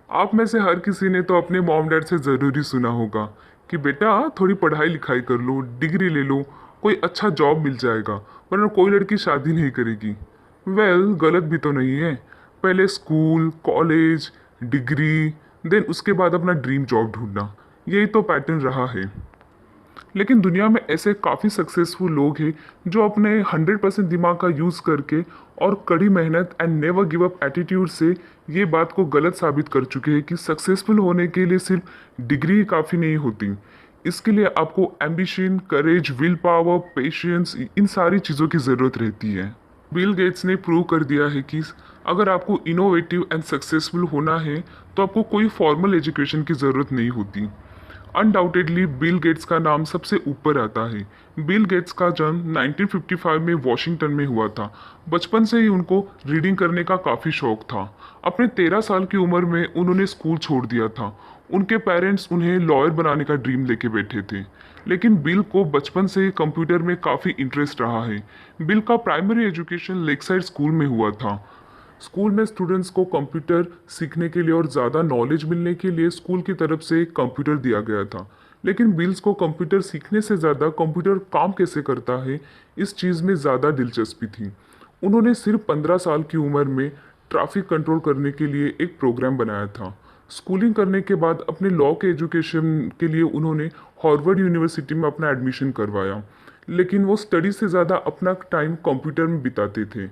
आप में से हर किसी ने तो अपने मॉम डैड से ज़रूर ही सुना होगा कि बेटा थोड़ी पढ़ाई लिखाई कर लो, डिग्री ले लो, कोई अच्छा जॉब मिल जाएगा, वरना कोई लड़की शादी नहीं करेगी। गलत भी तो नहीं है। पहले स्कूल, कॉलेज, डिग्री, देन उसके बाद अपना ड्रीम जॉब ढूंढना, यही तो पैटर्न रहा है। लेकिन दुनिया में ऐसे काफ़ी सक्सेसफुल लोग हैं जो अपने 100% दिमाग का यूज़ करके और कड़ी मेहनत and never give up attitude से ये बात को गलत साबित कर चुके हैं कि सक्सेसफुल होने के लिए सिर्फ डिग्री ही काफ़ी नहीं होती। इसके लिए आपको ambition, courage, will power, patience, इन सारी चीज़ों की ज़रूरत रहती है। बिल गेट्स ने प्रूव कर दिया है कि अगर आपको इनोवेटिव एंड सक्सेसफुल होना है तो आपको कोई फॉर्मल एजुकेशन की ज़रूरत नहीं होती। अनडाउटेडली बिल गेट्स का नाम सबसे ऊपर आता है। बिल गेट्स का जन्म 1955 में वॉशिंगटन में हुआ था। बचपन से ही उनको रीडिंग करने का काफ़ी शौक था। अपने 13 साल की उम्र में उन्होंने स्कूल छोड़ दिया था। उनके पेरेंट्स उन्हें लॉयर बनाने का ड्रीम लेके बैठे थे, लेकिन बिल को बचपन से ही कंप्यूटर में काफ़ी इंटरेस्ट रहा है। बिल का प्राइमरी एजुकेशन लेकसाइड स्कूल में हुआ था। स्कूल में स्टूडेंट्स को कंप्यूटर सीखने के लिए और ज़्यादा नॉलेज मिलने के लिए स्कूल की तरफ से एक कंप्यूटर दिया गया था। लेकिन बिल्स को कंप्यूटर सीखने से ज़्यादा कंप्यूटर काम कैसे करता है, इस चीज़ में ज़्यादा दिलचस्पी थी। उन्होंने सिर्फ 15 साल की उम्र में ट्रैफिक कंट्रोल करने के लिए एक प्रोग्राम बनाया था। स्कूलिंग करने के बाद अपने लॉ के एजुकेशन के लिए उन्होंने हार्वर्ड यूनिवर्सिटी में अपना एडमिशन करवाया, लेकिन वो स्टडी से ज़्यादा अपना टाइम कंप्यूटर में बिताते थे।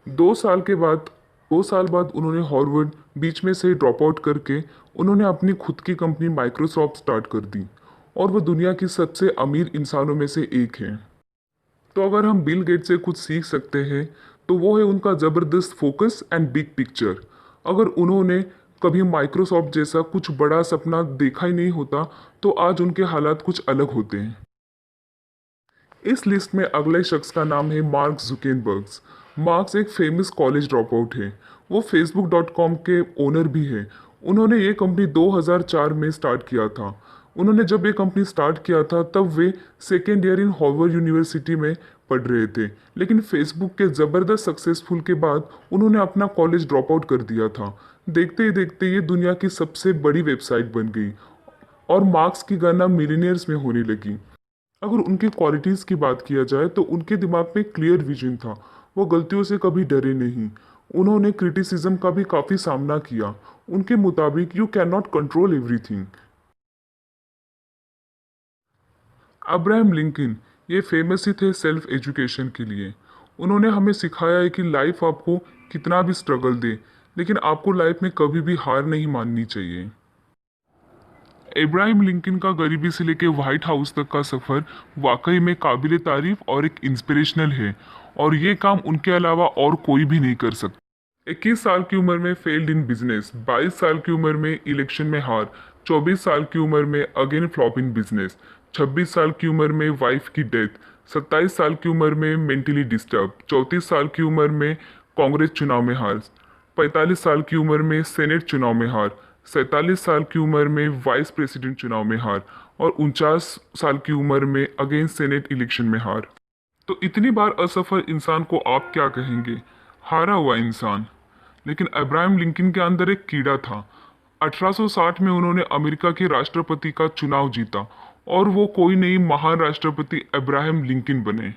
2 साल के बाद 2 साल बाद उन्होंने हार्वर्ड बीच में से ड्रॉप आउट करके उन्होंने अपनी खुद की कंपनी माइक्रोसॉफ्ट स्टार्ट कर दी, और वो दुनिया की सबसे अमीर इंसानों में से एक हैं। तो अगर हम बिल गेट से कुछ सीख सकते हैं तो वो है उनका ज़बरदस्त फोकस एंड बिग पिक्चर। अगर उन्होंने कभी माइक्रोसॉफ्ट जैसा कुछ बड़ा सपना देखा ही नहीं होता तो आज उनके हालात कुछ अलग होते हैं। इस लिस्ट में अगले शख्स का नाम है मार्क जुकेनबर्ग्स। मार्क्स एक फेमस कॉलेज ड्रॉप आउट है। वो facebook.com के ओनर भी है। उन्होंने ये कंपनी 2004 में स्टार्ट किया था। उन्होंने जब ये कंपनी स्टार्ट किया था तब वे second year in Harvard University में पढ़ रहे थे, लेकिन फेसबुक के ज़बरदस्त सक्सेसफुल के बाद उन्होंने अपना कॉलेज ड्रॉप आउट कर दिया था। देखते ही देखते ये दुनिया की सबसे बड़ी वेबसाइट बन गई और मार्क्स की गणना मिलीनियर्स में होने लगी। अगर उनकी क्वालिटीज़ की बात किया जाए तो उनके दिमाग में क्लियर विजन था। वो गलतियों से कभी डरे नहीं। उन्होंने क्रिटिसिज्म का भी काफ़ी सामना किया। उनके मुताबिक you can not control everything. Abraham Lincoln ये फेमस ही थे सेल्फ एजुकेशन के लिए। उन्होंने हमें सिखाया है कि लाइफ आपको कितना भी स्ट्रगल दे, लेकिन आपको लाइफ में कभी भी हार नहीं माननी चाहिए। इब्राहिम लिंकन का गरीबी से लेकर व्हाइट हाउस तक का सफ़र वाकई में काबिल तारीफ और एक इंस्पिरेशनल है, और ये काम उनके अलावा और कोई भी नहीं कर सकता। 21 साल की उम्र में फेल्ड इन बिजनेस, 22 साल की उम्र में इलेक्शन में हार, 24 साल की उम्र में अगेन फ्लॉप इन बिजनेस, 26 साल की उम्र में वाइफ की डेथ, 27 साल की उम्र में मेंटली डिस्टर्ब, 34 साल की उम्र में कांग्रेस चुनाव में हार, 45 साल की उम्र में सेनेट चुनाव में हार, 47 साल की उम्र में वाइस प्रेसिडेंट चुनाव में हार, और 49 साल की उम्र में अगेन सेनेट इलेक्शन में हार। तो इतनी बार असफल इंसान को आप क्या कहेंगे? हारा हुआ इंसान। लेकिन अब्राहम लिंकन के अंदर एक कीड़ा था। 1860 में उन्होंने अमेरिका के राष्ट्रपति का चुनाव जीता और वो कोई नहीं, महान राष्ट्रपति अब्राहम लिंकन बने।